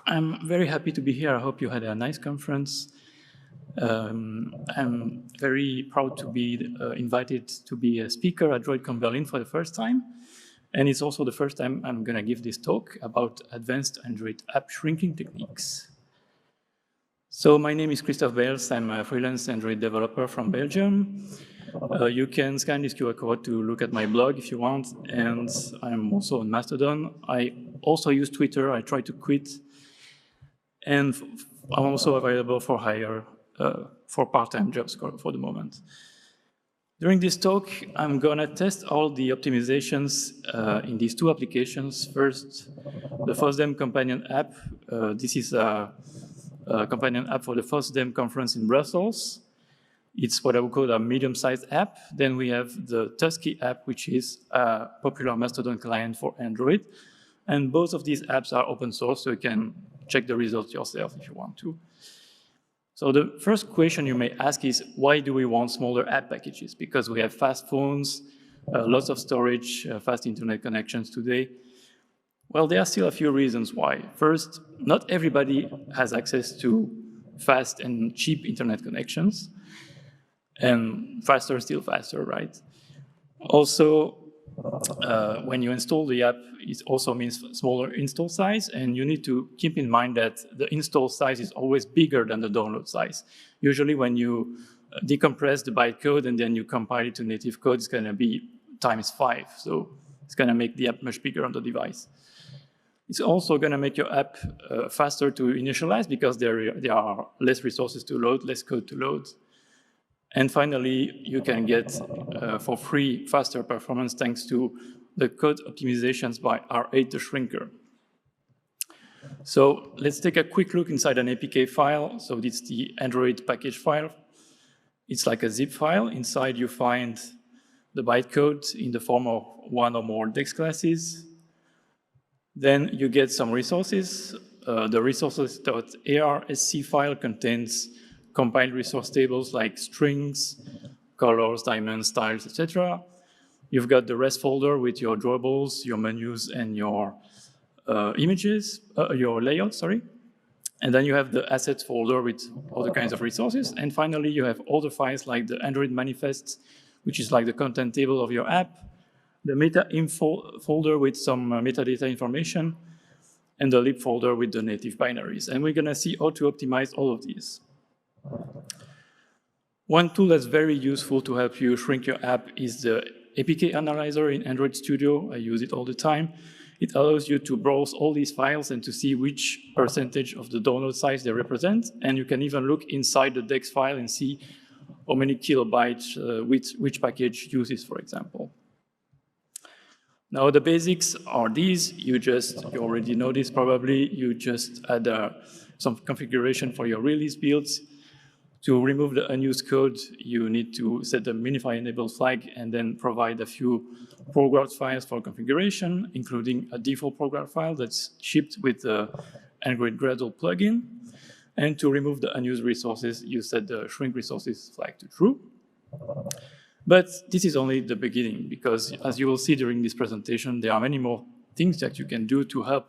I'm very happy to be here. I hope you had a nice conference. I'm very proud to be invited to be a speaker at droidcon Berlin for the first time. And it's also the first time I'm going to give this talk about advanced Android app shrinking techniques. So my name is Christophe Beyls. I'm a freelance Android developer from Belgium. You can scan this QR code to look at my blog if you want. And I'm also on Mastodon. I also use Twitter. I try to quit. And I'm also available for hire for part-time jobs for the moment. During this talk, I'm gonna test all the optimizations in these two applications. First, the FOSDEM companion app. This is a companion app for the FOSDEM conference in Brussels. It's what I would call a medium-sized app. Then we have the Tusky app, which is a popular Mastodon client for Android. And both of these apps are open source, so you can check the results yourself if you want to. So the first question you may ask is, why do we want smaller app packages? Because we have fast phones, lots of storage, fast internet connections today. Well, there are still a few reasons why. First, not everybody has access to fast and cheap internet connections. And faster is still faster, right? Also, when you install the app, it also means smaller install size, and you need to keep in mind that the install size is always bigger than the download size. Usually when you decompress the bytecode and then you compile it to native code, it's going to be ×5, so it's going to make the app much bigger on the device. It's also going to make your app faster to initialize because there are less resources to load, less code to load. And finally, you can get, for free, faster performance thanks to the code optimizations by R8 the shrinker. So let's take a quick look inside an APK file. So it's the Android package file. It's like a zip file. Inside you find the bytecode in the form of one or more DEX classes. Then you get some resources. The resources.arsc file contains compiled resource tables like strings, colors, diamonds, styles, etc. You've got the rest folder with your drawables, your menus, and your images, your layout, sorry. And then you have the assets folder with other kinds of resources. And finally, you have other files like the Android manifest, which is like the content table of your app, the meta info folder with some metadata information, and the lib folder with the native binaries. And we're gonna see how to optimize all of these. One tool that's very useful to help you shrink your app is the APK analyzer in Android Studio. I use it all the time. It allows you to browse all these files and to see which percentage of the download size they represent. And you can even look inside the DEX file and see how many kilobytes which package uses, for example. Now the basics are these. You already know this probably. You just add some configuration for your release builds. To remove the unused code, you need to set the minify enable flag and then provide a few ProGuard files for configuration, including a default ProGuard file that's shipped with the Android Gradle plugin. And to remove the unused resources, you set the shrink resources flag to true. But this is only the beginning, because as you will see during this presentation, there are many more things that you can do to help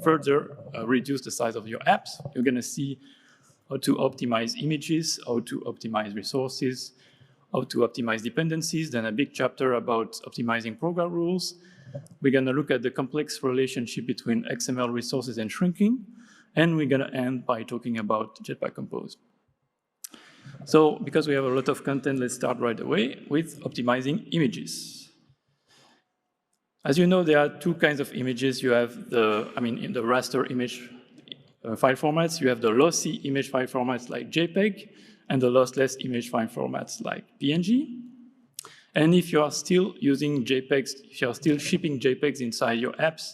further reduce the size of your apps. You're going to see how to optimize images, how to optimize resources, how to optimize dependencies, then a big chapter about optimizing ProGuard rules. We're going to look at the complex relationship between XML resources and shrinking, and we're going to end by talking about Jetpack Compose. So, because we have a lot of content, let's start right away with optimizing images. As you know, there are two kinds of images. You have in the raster image file formats, you have the lossy image file formats like JPEG and the lossless image file formats like PNG. And if you are still using JPEGs, if you are still shipping JPEGs inside your apps,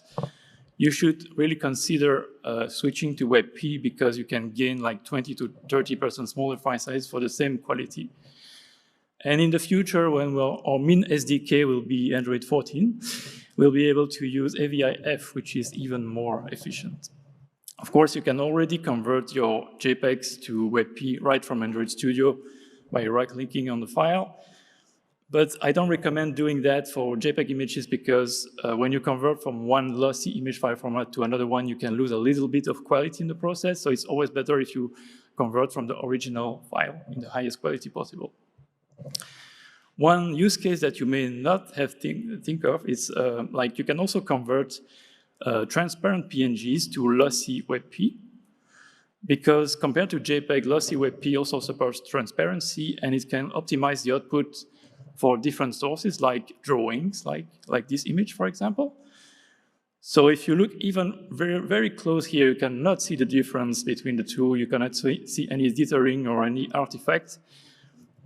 you should really consider switching to WebP because you can gain like 20 to 30% smaller file size for the same quality. And in the future, when our min SDK will be Android 14, we'll be able to use AVIF, which is even more efficient. Of course, you can already convert your JPEGs to WebP right from Android Studio by right-clicking on the file. But I don't recommend doing that for JPEG images because when you convert from one lossy image file format to another one, you can lose a little bit of quality in the process. So it's always better if you convert from the original file in the highest quality possible. One use case that you may not have think of is like you can also convert transparent PNGs to lossy WebP. Because compared to JPEG, lossy WebP also supports transparency, and it can optimize the output for different sources like drawings, like this image, for example. So if you look even very, very close here, you cannot see the difference between the two. You cannot see any dithering or any artifact.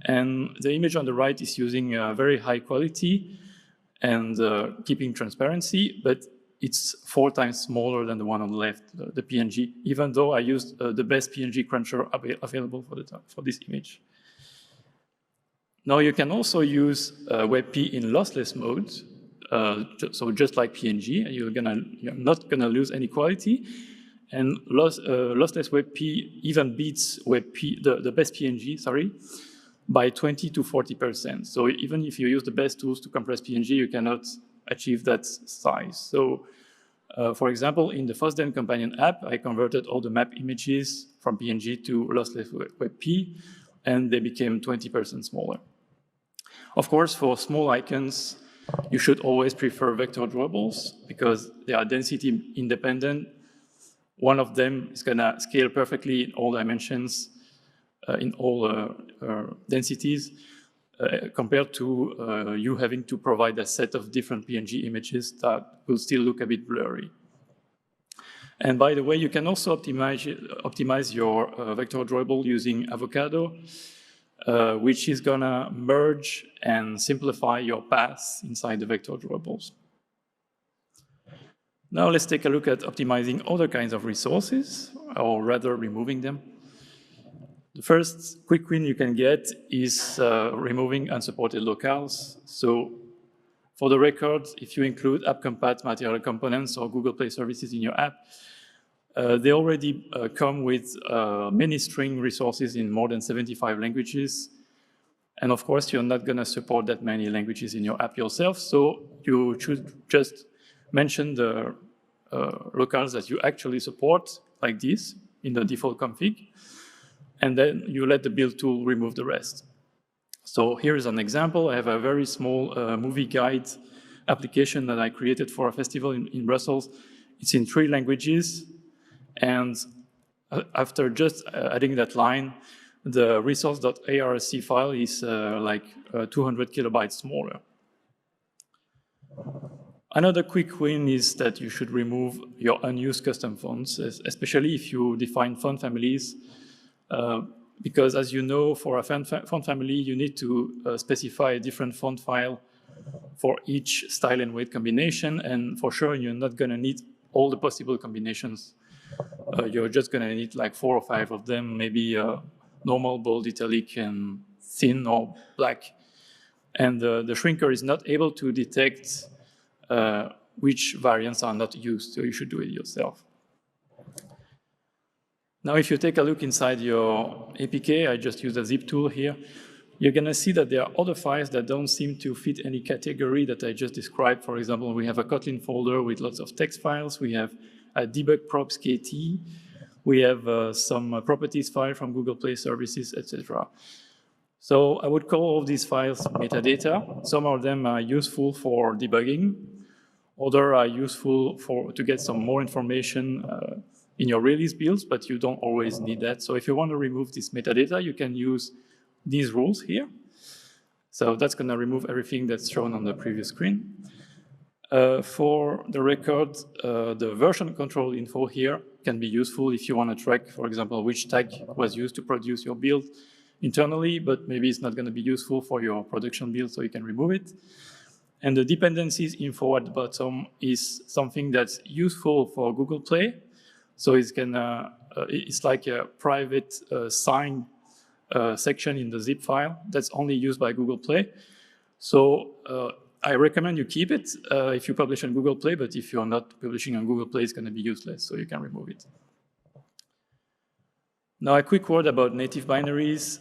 And the image on the right is using very high quality and keeping transparency, but it's 4 times smaller than the one on the left, the PNG, even though I used the best PNG cruncher available for this image. Now you can also use WebP in lossless mode, so just like PNG, you're not gonna lose any quality, and lossless WebP even beats WebP, the best PNG, sorry, by 20 to 40%. So even if you use the best tools to compress PNG, you cannot achieve that size. So for example, in the FOSDEM companion app, I converted all the map images from PNG to lossless WebP, and they became 20% smaller. Of course, for small icons, you should always prefer vector drawables because they are density independent. One of them is gonna scale perfectly in all dimensions, in all densities, compared to you having to provide a set of different PNG images that will still look a bit blurry. And by the way, you can also optimize your vector drawable using Avocado, which is gonna merge and simplify your paths inside the vector drawables. Now let's take a look at optimizing other kinds of resources, or rather removing them. The first quick win you can get is removing unsupported locales. So for the record, if you include AppCompat material components or Google Play services in your app, they already come with many string resources in more than 75 languages. And of course, you're not gonna support that many languages in your app yourself, so you should just mention the locales that you actually support, like this, in the default config, and then you let the build tool remove the rest. So here's an example. I have a very small movie guide application that I created for a festival in Brussels. It's in 3 languages, and after just adding that line, the resource.arc file is like 200 kilobytes smaller. Another quick win is that you should remove your unused custom fonts, especially if you define font families, because as you know, for a font family, you need to specify a different font file for each style and weight combination, and for sure, you're not gonna need all the possible combinations. You're just gonna need like 4 or 5 of them, maybe normal, bold, italic, and thin or black. And the shrinker is not able to detect which variants are not used, so you should do it yourself. Now, if you take a look inside your APK, I just use a zip tool here, you're gonna see that there are other files that don't seem to fit any category that I just described. For example, we have a Kotlin folder with lots of text files, we have a debug props KT, we have some properties file from Google Play services, etc. So I would call all these files metadata. Some of them are useful for debugging, others are useful to get some more information in your release builds, but you don't always need that. So if you want to remove this metadata, you can use these rules here. So that's gonna remove everything that's shown on the previous screen. For the record, the version control info here can be useful if you want to track, for example, which tag was used to produce your build internally, but maybe it's not going to be useful for your production build, so you can remove it. And the dependencies info at the bottom is something that's useful for Google Play. So it's like a private sign section in the zip file that's only used by Google Play. So I recommend you keep it if you publish on Google Play, but if you're not publishing on Google Play, it's going to be useless, so you can remove it. Now, a quick word about native binaries.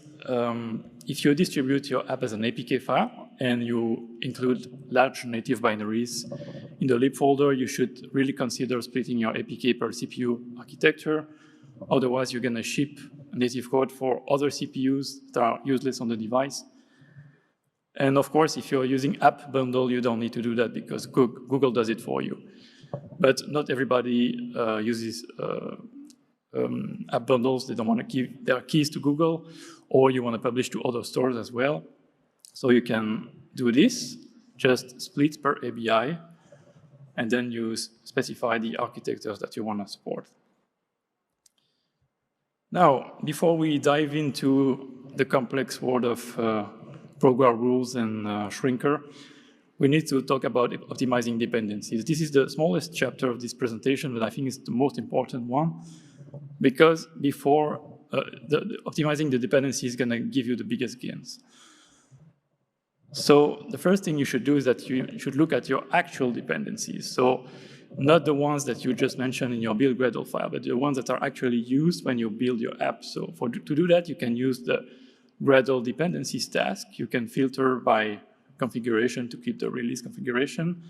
If you distribute your app as an APK file and you include large native binaries. In the lib folder, you should really consider splitting your APK per CPU architecture. Otherwise, you're going to ship native code for other CPUs that are useless on the device. And of course, if you're using app bundle, you don't need to do that because Google does it for you. But not everybody uses app bundles. They don't want to give their keys to Google, or you want to publish to other stores as well. So you can do this, just split per ABI, and then you specify the architectures that you want to support. Now, before we dive into the complex world of program rules and shrinker, we need to talk about optimizing dependencies. This is the smallest chapter of this presentation, but I think it's the most important one, because before optimizing the dependency is going to give you the biggest gains. So the first thing you should do is that you should look at your actual dependencies. So not the ones that you just mentioned in your build Gradle file, but the ones that are actually used when you build your app. So to do that, you can use the Gradle dependencies task. You can filter by configuration to keep the release configuration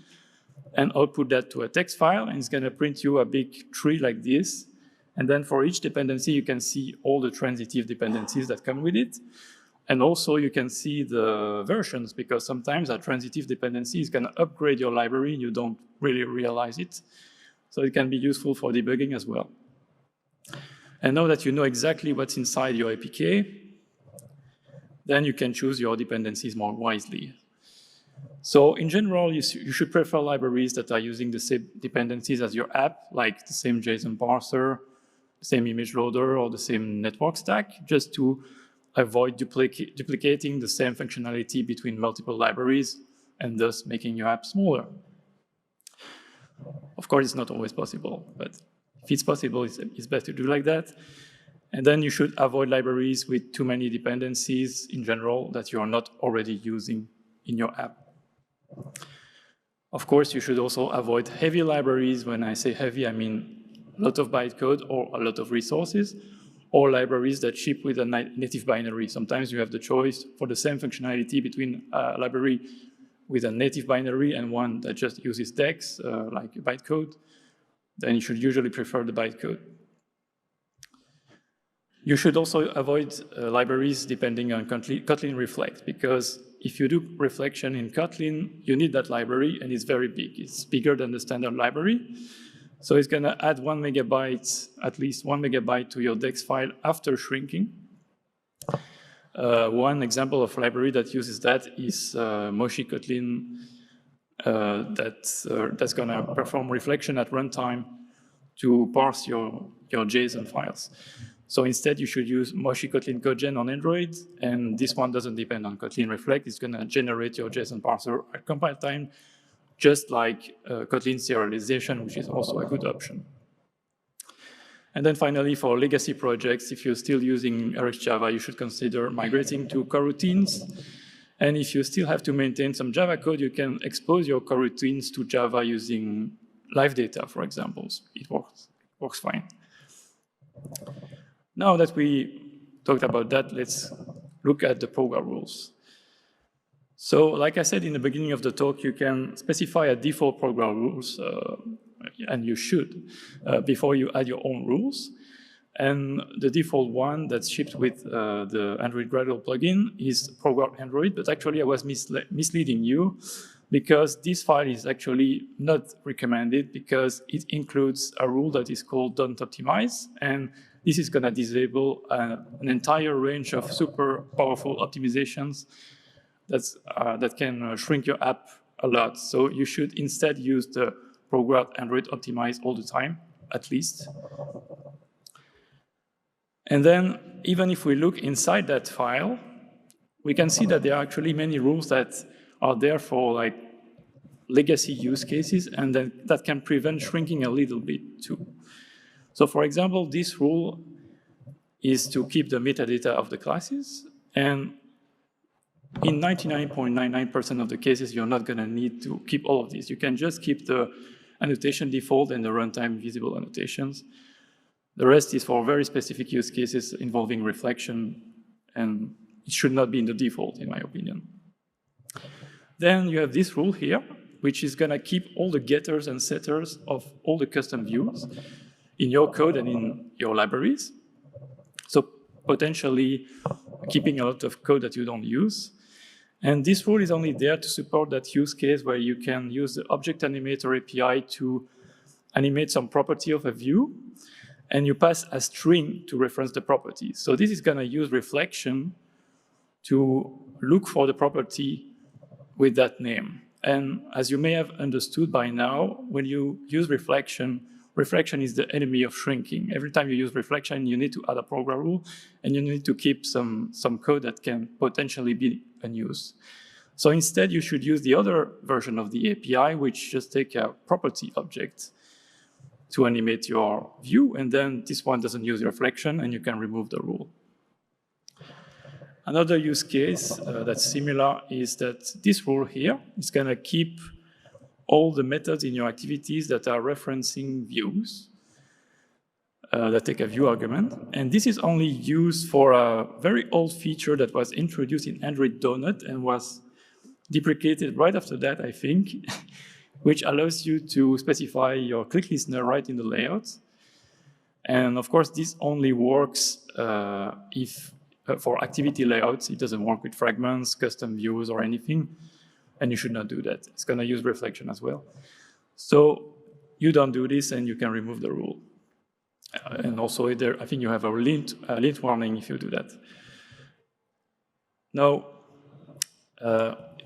and output that to a text file, and it's going to print you a big tree like this. And then for each dependency, you can see all the transitive dependencies that come with it. And also you can see the versions, because sometimes a transitive dependency is going to upgrade your library and you don't really realize it. So it can be useful for debugging as well. And now that you know exactly what's inside your APK, then you can choose your dependencies more wisely. So in general, you should prefer libraries that are using the same dependencies as your app, like the same JSON parser, the same image loader, or the same network stack, just to avoid duplicating the same functionality between multiple libraries and thus making your app smaller. Of course, it's not always possible, but if it's possible, it's best to do like that. And then you should avoid libraries with too many dependencies in general that you are not already using in your app. Of course, you should also avoid heavy libraries. When I say heavy, I mean a lot of bytecode or a lot of resources, or libraries that ship with a native binary. Sometimes you have the choice for the same functionality between a library with a native binary and one that just uses DEX, like bytecode. Then you should usually prefer the bytecode. You should also avoid libraries depending on Kotlin Reflect, because if you do reflection in Kotlin, you need that library, and it's very big. It's bigger than the standard library. So it's going to add 1 megabyte, at least 1 megabyte to your DEX file after shrinking. One example of library that uses that is Moshi Kotlin, that's going to perform reflection at runtime to parse your JSON files. So instead, you should use Moshi Kotlin CodeGen on Android, and this one doesn't depend on Kotlin Reflect. It's going to generate your JSON parser at compile time, just like Kotlin serialization, which is also a good option. And then finally, for legacy projects, if you're still using RxJava, you should consider migrating to coroutines. And if you still have to maintain some Java code, you can expose your coroutines to Java using live data, for example. It works fine. Now that we talked about that, let's look at the program rules. So like I said in the beginning of the talk, you can specify a default program rules, and you should, before you add your own rules. And the default one that's shipped with the Android Gradle plugin is program Android, but actually I was misleading you, because this file is actually not recommended because it includes a rule that is called don't optimize, and this is going to disable an entire range of super powerful optimizations that can shrink your app a lot. So you should instead use the program Android optimize all the time, at least. And then even if we look inside that file, we can see that there are actually many rules that are there for like legacy use cases, and then that can prevent shrinking a little bit too. So for example, this rule is to keep the metadata of the classes, and in 99.99% of the cases, you're not going to need to keep all of these. You can just keep the annotation default and the runtime visible annotations. The rest is for very specific use cases involving reflection, and it should not be in the default, in my opinion. Then you have this rule here, which is going to keep all the getters and setters of all the custom views in your code and in your libraries. So potentially keeping a lot of code that you don't use. And this rule is only there to support that use case where you can use the Object Animator API to animate some property of a view, and you pass a string to reference the property. So this is going to use reflection to look for the property with that name. And as you may have understood by now, when you use reflection, reflection is the enemy of shrinking. Every time you use reflection, you need to add a program rule, and you need to keep some code that can potentially be unused. So instead, you should use the other version of the API, which just take a property object to animate your view, and then this one doesn't use reflection, and you can remove the rule. Another use case that's similar is that this rule here is going to keep all the methods in your activities that are referencing views that take a view argument. And this is only used for a very old feature that was introduced in Android Donut and was deprecated right after that, I think, which allows you to specify your click listener right in the layout. And of course, this only works if for activity layouts. It doesn't work with fragments, custom views, or anything, and you should not do that. It's going to use reflection as well. So you don't do this, and you can remove the rule. And also, I think you have a lint warning if you do that. Now,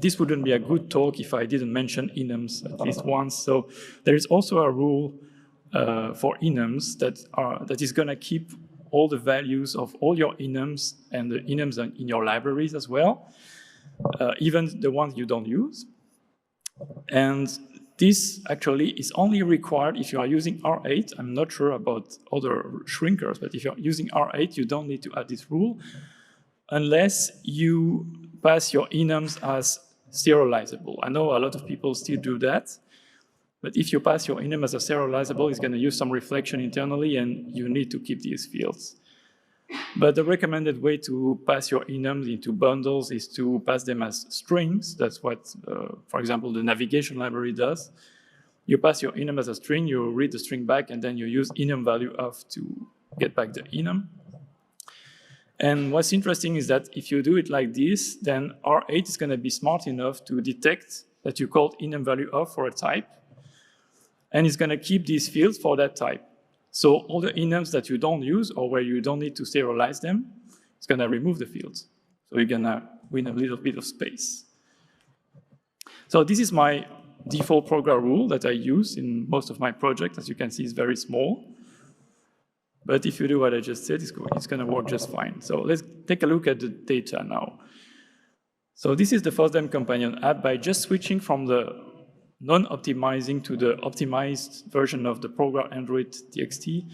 this wouldn't be a good talk if I didn't mention enums at least once. So there is also a rule for enums that is going to keep all the values of all your enums and the enums in your libraries as well, even the ones you don't use. And this actually is only required if you are using R8. I'm not sure about other shrinkers, but if you're using R8, you don't need to add this rule unless you pass your enums as serializable. I know a lot of people still do that, but if you pass your enum as a serializable, it's going to use some reflection internally, and you need to keep these fields. But the recommended way to pass your enums into bundles is to pass them as strings. That's what, for example, the navigation library does. You pass your enum as a string, you read the string back, and then you use enum value of to get back the enum. And what's interesting is that if you do it like this, then R8 is going to be smart enough to detect that you called enum value of for a type, and it's going to keep these fields for that type. So all the enums that you don't use or where you don't need to serialize them, it's going to remove the fields. So you're going to win a little bit of space. So this is my default program rule that I use in most of my projects. As you can see, it's very small. But if you do what I just said, it's going to work just fine. So let's take a look at the data now. So this is the FOSDEM companion app. By just switching from the non-optimizing to the optimized version of the program Android TXT,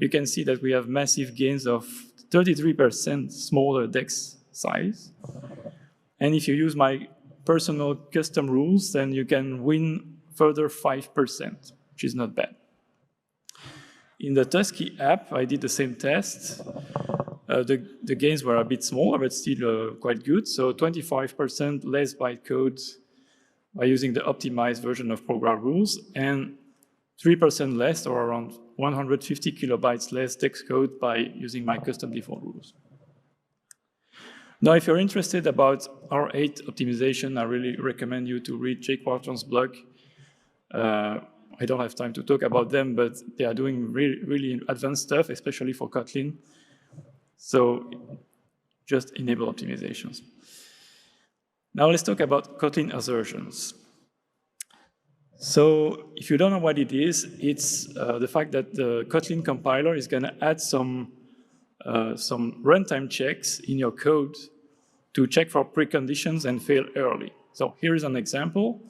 you can see that we have massive gains of 33% smaller DEX size. And if you use my personal custom rules, then you can win further 5%, which is not bad. In the Tusky app, I did the same test. The gains were a bit smaller, but still quite good. So 25% less bytecode by using the optimized version of program rules, and 3% less, or around 150 kilobytes less text code by using my custom default rules. Now, if you're interested about R8 optimization, I really recommend you to read Jake Wharton's blog. I don't have time to talk about them, but they are doing really advanced stuff, especially for Kotlin. So just enable optimizations. Now let's talk about Kotlin assertions. So if you don't know what it is, it's the fact that the Kotlin compiler is going to add some runtime checks in your code to check for preconditions and fail early. So here is an example.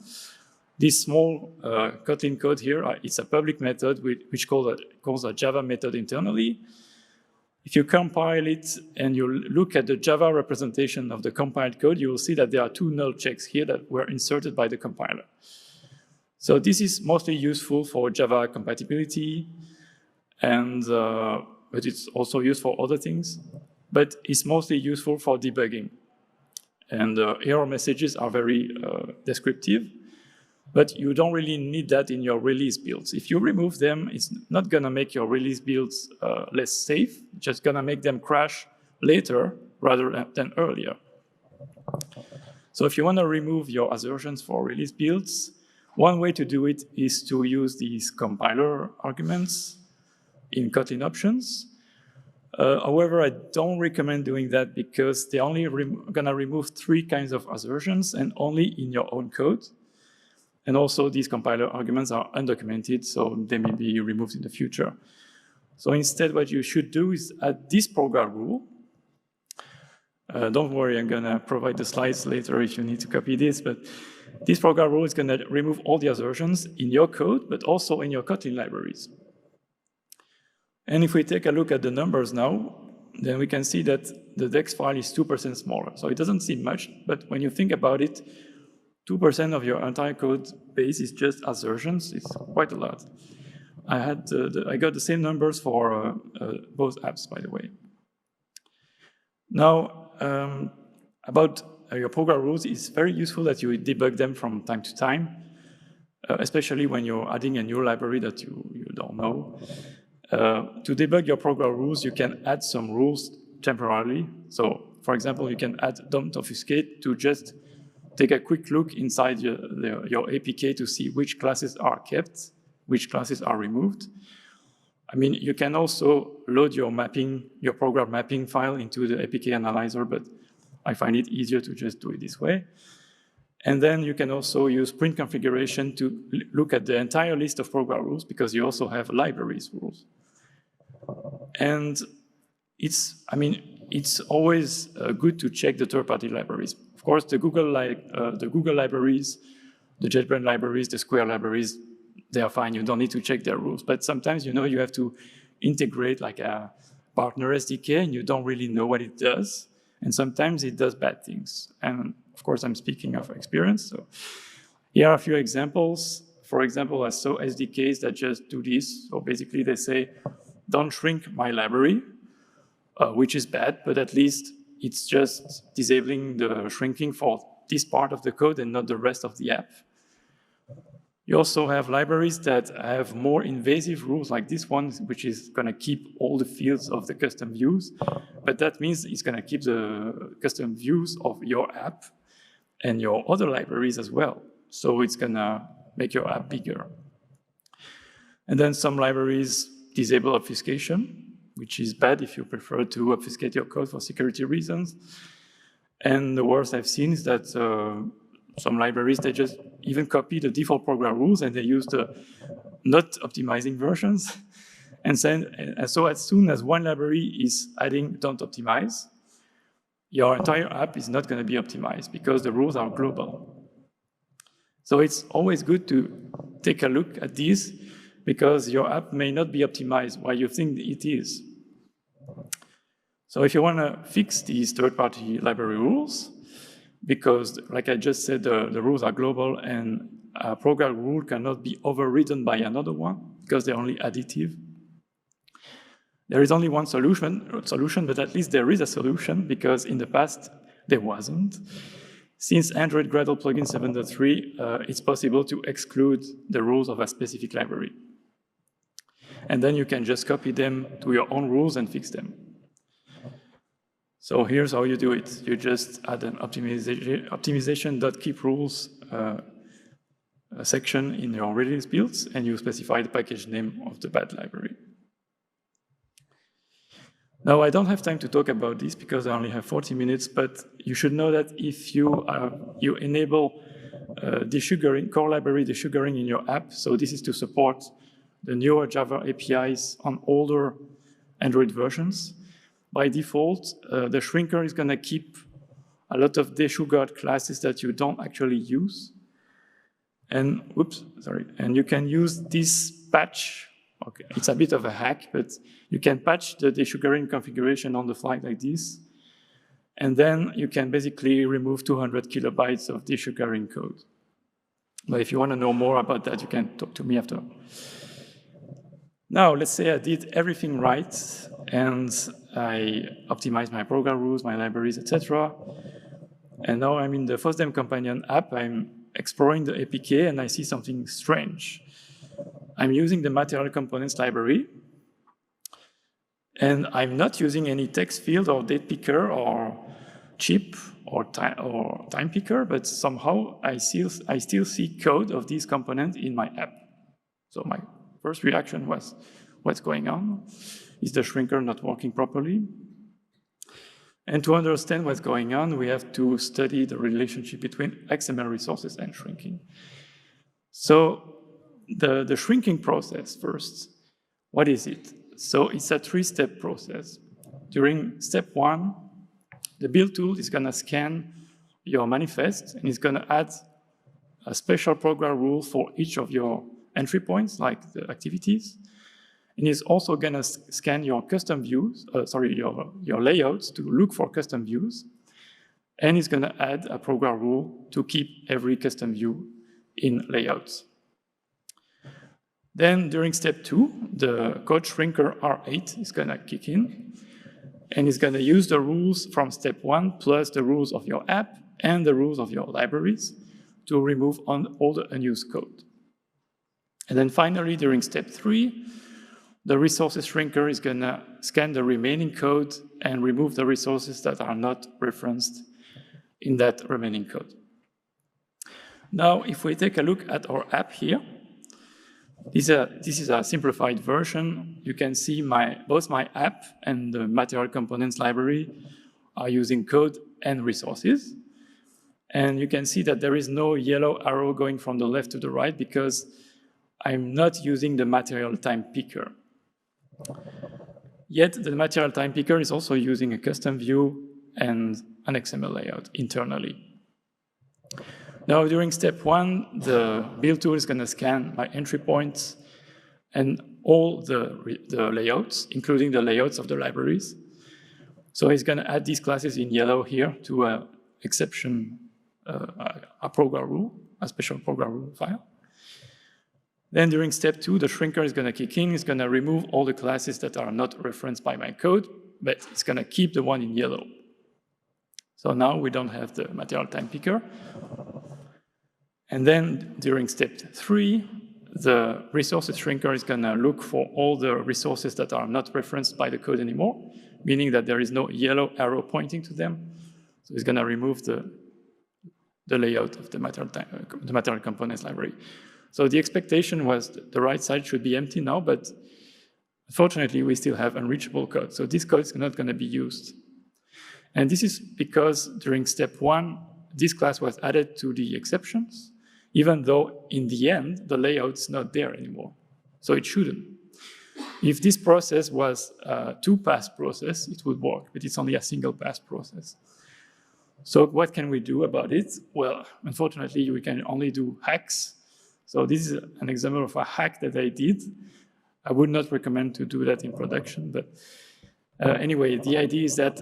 This small Kotlin code here, it's a public method which calls a Java method internally. If you compile it and you look at the Java representation of the compiled code, you will see that there are two null checks here that were inserted by the compiler. So this is mostly useful for Java compatibility, and but it's also used for other things. But it's mostly useful for debugging. And error messages are very descriptive, but you don't really need that in your release builds. If you remove them, it's not gonna make your release builds less safe, it's just gonna make them crash later rather than earlier. So if you wanna remove your assertions for release builds, one way to do it is to use these compiler arguments in Kotlin options. However, I don't recommend doing that because they're only gonna remove 3 kinds of assertions and only in your own code. And also these compiler arguments are undocumented, so they may be removed in the future. So instead, what you should do is add this program rule. Don't worry, I'm gonna provide the slides later if you need to copy this, but this program rule is gonna remove all the assertions in your code, but also in your Kotlin libraries. And if we take a look at the numbers now, then we can see that the DEX file is 2% smaller. So it doesn't seem much, but when you think about it, 2% of your entire code base is just assertions. It's quite a lot. I got the same numbers for both apps, by the way. Now, about your program rules, it's very useful that you debug them from time to time, especially when you're adding a new library that you don't know. To debug your program rules, you can add some rules temporarily. So, for example, you can add don't obfuscate to just take a quick look inside your APK to see which classes are kept, which classes are removed. I mean, you can also load your mapping, your program mapping file into the APK analyzer, but I find it easier to just do it this way. And then you can also use print configuration to look at the entire list of program rules because you also have libraries rules. And it's always good to check the third-party libraries. Of course, the Google libraries, the JetBrains libraries, the Square libraries, they are fine. You don't need to check their rules. But sometimes, you have to integrate like a partner SDK, and you don't really know what it does. And sometimes it does bad things. And of course, I'm speaking of experience. So here are a few examples. For example, I saw SDKs that just do this. So basically, they say, don't shrink my library, which is bad, but at least it's just disabling the shrinking for this part of the code and not the rest of the app. You also have libraries that have more invasive rules like this one, which is going to keep all the fields of the custom views. But that means it's going to keep the custom views of your app and your other libraries as well. So it's going to make your app bigger. And then some libraries disable obfuscation, which is bad if you prefer to obfuscate your code for security reasons. And the worst I've seen is that some libraries, they just even copy the default program rules and they use the not optimizing versions. And so as soon as one library is adding don't optimize, your entire app is not going to be optimized because the rules are global. So it's always good to take a look at these because your app may not be optimized while you think it is. So if you want to fix these third-party library rules, because like I just said, the rules are global and a program rule cannot be overridden by another one because they're only additive. There is only one solution, but at least there is a solution because in the past there wasn't. Since Android Gradle plugin 7.3, it's possible to exclude the rules of a specific library. And then you can just copy them to your own rules and fix them. So here's how you do it. You just add an optimization.keepRules section in your release builds, and you specify the package name of the bad library. Now, I don't have time to talk about this because I only have 40 minutes, but you should know that if you enable desugaring, core library desugaring in your app, so this is to support the newer Java APIs on older Android versions, by default, the shrinker is going to keep a lot of desugared classes that you don't actually use. And, and you can use this patch. Okay, it's a bit of a hack, but you can patch the desugaring configuration on the fly like this. And then you can basically remove 200 kilobytes of desugaring code. But if you want to know more about that, you can talk to me after. Now, let's say I did everything right, and I optimized my program rules, my libraries, etc. And now I'm in the FOSDEM companion app. I'm exploring the APK and I see something strange. I'm using the material components library and I'm not using any text field or date picker or chip or time picker, but somehow I still see code of these components in my app. So my first reaction was, what's going on? Is the shrinker not working properly? And to understand what's going on, we have to study the relationship between XML resources and shrinking. So the shrinking process first, what is it? So it's a three-step process. During step one, the build tool is gonna scan your manifest and it's gonna add a special program rule for each of your entry points, like the activities. And it's also gonna scan your custom views, your layouts to look for custom views. And it's gonna add a program rule to keep every custom view in layouts. Then during step two, the code shrinker R8 is gonna kick in and it's gonna use the rules from step one plus the rules of your app and the rules of your libraries to remove all the unused code. And then finally, during step three, the resources shrinker is gonna scan the remaining code and remove the resources that are not referenced in that remaining code. Now, if we take a look at our app here, this is a simplified version. You can see both my app and the material components library are using code and resources. And you can see that there is no yellow arrow going from the left to the right because I'm not using the material time picker. Yet the material time picker is also using a custom view and an XML layout internally. Now during step one, the build tool is gonna scan my entry points and all the layouts, including the layouts of the libraries. So it's gonna add these classes in yellow here to an exception, a program rule, a special program rule file. Then during step two, the shrinker is gonna kick in. It's gonna remove all the classes that are not referenced by my code, but it's gonna keep the one in yellow. So now we don't have the material time picker. And then during step three, the resources shrinker is gonna look for all the resources that are not referenced by the code anymore, meaning that there is no yellow arrow pointing to them. So it's gonna remove the layout of the material components library. So the expectation was that the right side should be empty now, but unfortunately, we still have unreachable code. So this code is not gonna be used. And this is because during step one, this class was added to the exceptions, even though in the end, the layout's not there anymore. So it shouldn't. If this process was a two-pass process, it would work, but it's only a single-pass process. So what can we do about it? Well, unfortunately, we can only do hacks. So this is an example of a hack that I did. I would not recommend to do that in production, but anyway, the idea is that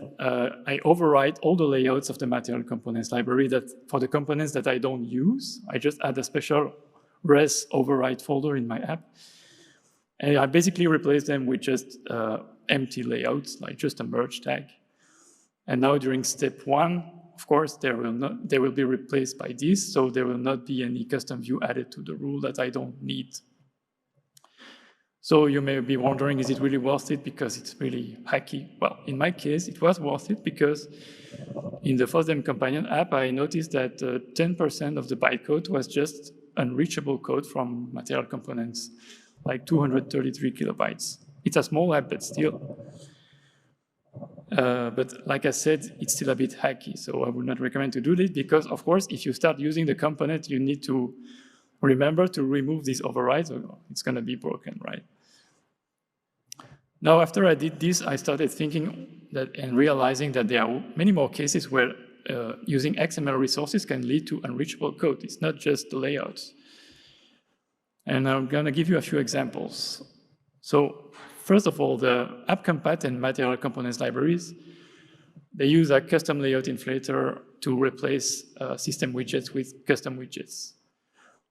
I override all the layouts of the material components library that for the components that I don't use, I just add a special res override folder in my app. And I basically replace them with just empty layouts, like just a merge tag. And now during step one, of course, they will be replaced by this, so there will not be any custom view added to the rule that I don't need. So you may be wondering, is it really worth it because it's really hacky? Well, in my case, it was worth it because in the FOSDEM companion app, I noticed that 10% of the bytecode was just unreachable code from material components, like 233 kilobytes. It's a small app, but still. But like I said, it's still a bit hacky, so I would not recommend to do this because, of course, if you start using the component, you need to remember to remove these overrides or it's going to be broken, right? Now, after I did this, I started thinking that and realizing that there are many more cases where using XML resources can lead to unreachable code. It's not just the layouts. And I'm going to give you a few examples. So first of all, the AppCompat and material components libraries, they use a custom layout inflator to replace system widgets with custom widgets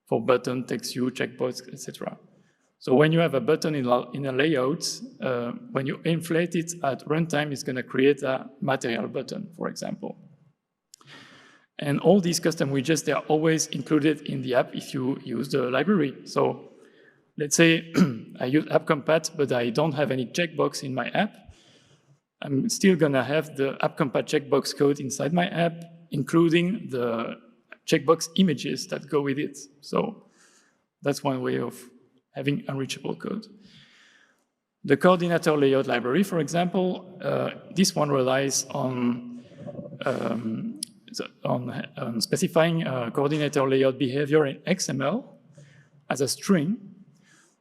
for button, text view, checkbox, etc. So when you have a button in a layout, when you inflate it at runtime, it's going to create a material button, for example. And all these custom widgets, they are always included in the app if you use the library. So let's say I use app-compat, but I don't have any checkbox in my app. I'm still gonna have the app-compat checkbox code inside my app, including the checkbox images that go with it. So that's one way of having unreachable code. The coordinator layout library, for example, this one relies on specifying coordinator layout behavior in XML as a string.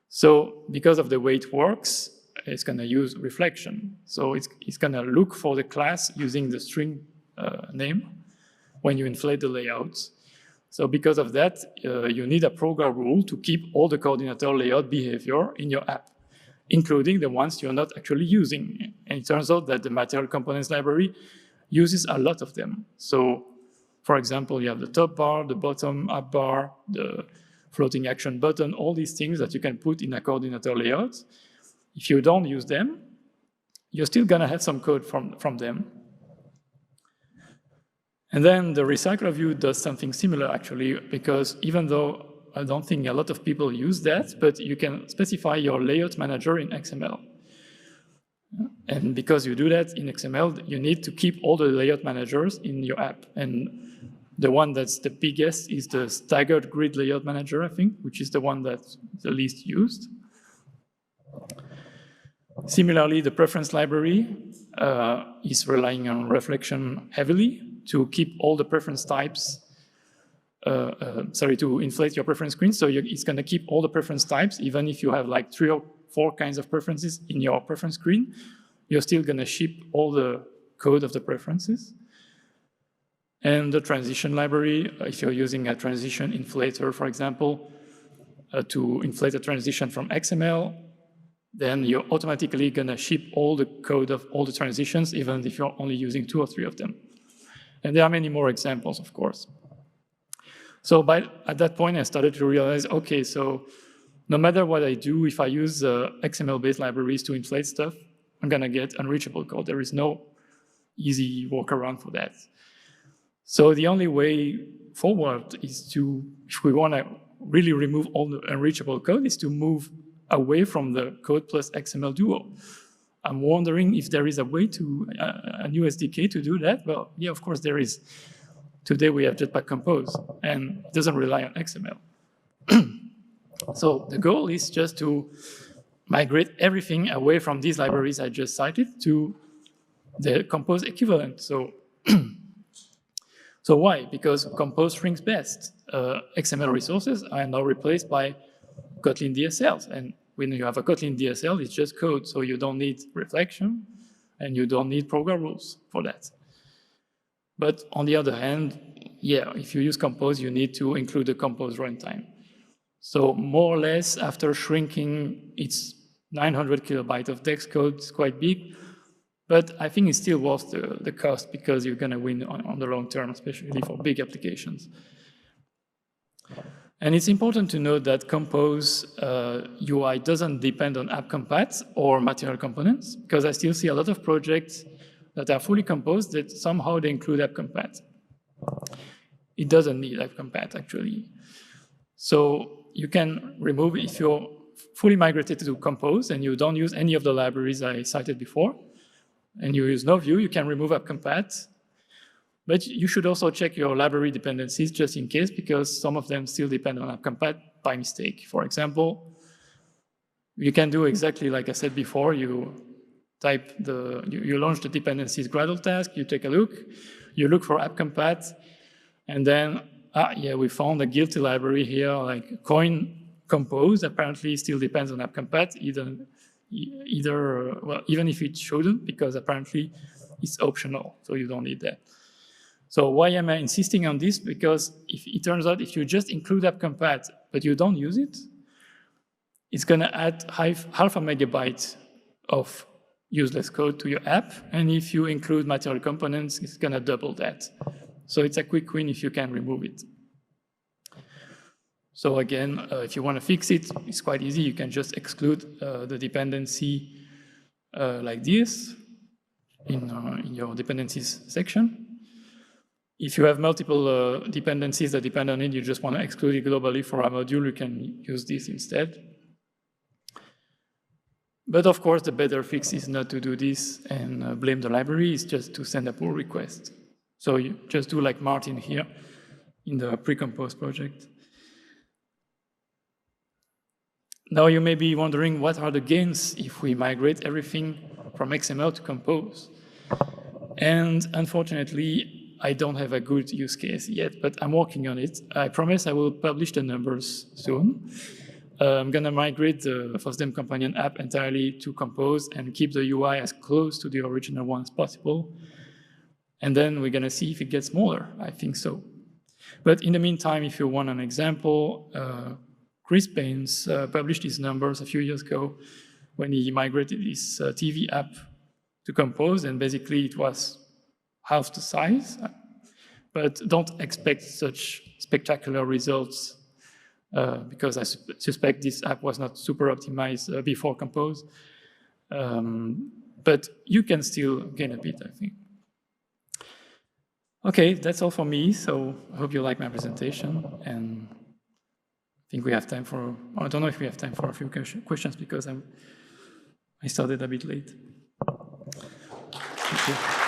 So because of the way it works, it's going to use reflection. So it's going to look for the class using the string name when you inflate the layouts. So because of that, you need a program rule to keep all the coordinator layout behavior in your app, including the ones you're not actually using. And it turns out that the material components library uses a lot of them. So for example, you have the top bar, the bottom up bar, the floating action button, all these things that you can put in a coordinator layout. If you don't use them, you're still gonna have some code from them. And then the recycler view does something similar actually, because even though I don't think a lot of people use that, but you can specify your layout manager in XML. And because you do that in XML, you need to keep all the layout managers in your app. And the one that's the biggest is the staggered grid layout manager, I think, which is the one that's the least used. Similarly, the preference library is relying on reflection heavily to keep all the preference types, to inflate your preference screen. So it's gonna keep all the preference types, even if you have like 3 or 4 kinds of preferences in your preference screen, you're still gonna ship all the code of the preferences. And the transition library, if you're using a transition inflator, for example, to inflate a transition from XML, then you're automatically gonna ship all the code of all the transitions, even if you're only using 2 or 3 of them. And there are many more examples, of course. So at that point, I started to realize, okay, so no matter what I do, if I use XML-based libraries to inflate stuff, I'm gonna get unreachable code. There is no easy workaround for that. So the only way forward is to, if we wanna really remove all the unreachable code, is to move away from the code plus XML duo. I'm wondering if there is a way to, a new SDK to do that. Well, yeah, of course there is. Today we have Jetpack Compose, and it doesn't rely on XML. So the goal is just to migrate everything away from these libraries I just cited to the Compose equivalent. So, so why? Because Compose shrinks best. XML resources are now replaced by Kotlin DSLs, and when you have a Kotlin DSL, it's just code, so you don't need reflection, and you don't need program rules for that. But on the other hand, yeah, if you use Compose, you need to include the Compose runtime. So more or less, after shrinking, it's 900 kilobytes of text code. It's quite big, but I think it's still worth the cost because you're gonna win on the long term, especially for big applications. And it's important to note that Compose UI doesn't depend on app-compat or material components, because I still see a lot of projects that are fully composed that somehow they include app-compat. It doesn't need app-compat, actually. So you can remove, if you're fully migrated to Compose and you don't use any of the libraries I cited before, and you use no view, you can remove app-compat. But you should also check your library dependencies just in case, because some of them still depend on app-compat by mistake. For example, you can do exactly like I said before. You type you launch the dependencies Gradle task, you take a look, you look for app-compat, and then, yeah, we found a guilty library here, like coin compose apparently still depends on app-compat, well, even if it shouldn't, because apparently it's optional, so you don't need that. So why am I insisting on this? Because if it turns out if you just include app-compat, but you don't use it, it's gonna add half a megabyte of useless code to your app. And if you include material components, it's gonna double that. So it's a quick win if you can remove it. So again, if you wanna fix it, it's quite easy. You can just exclude the dependency like this in your dependencies section. If you have multiple dependencies that depend on it, you just want to exclude it globally for a module, you can use this instead. But of course, the better fix is not to do this and blame the library, it's just to send a pull request. So you just do like Martin here in the pre-compose project. Now you may be wondering, what are the gains if we migrate everything from XML to Compose? And unfortunately, I don't have a good use case yet, but I'm working on it. I promise I will publish the numbers soon. I'm gonna migrate the FOSDEM companion app entirely to Compose and keep the UI as close to the original one as possible. And then we're gonna see if it gets smaller, I think so. But in the meantime, if you want an example, Chris Beyls published his numbers a few years ago when he migrated his TV app to Compose, and basically it was half the size, but don't expect such spectacular results because I suspect this app was not super optimized before Compose. But you can still gain a bit, I think. Okay, that's all for me. So I hope you like my presentation, and I think we have time for, I don't know if we have time for a few questions because I started a bit late. Thank you.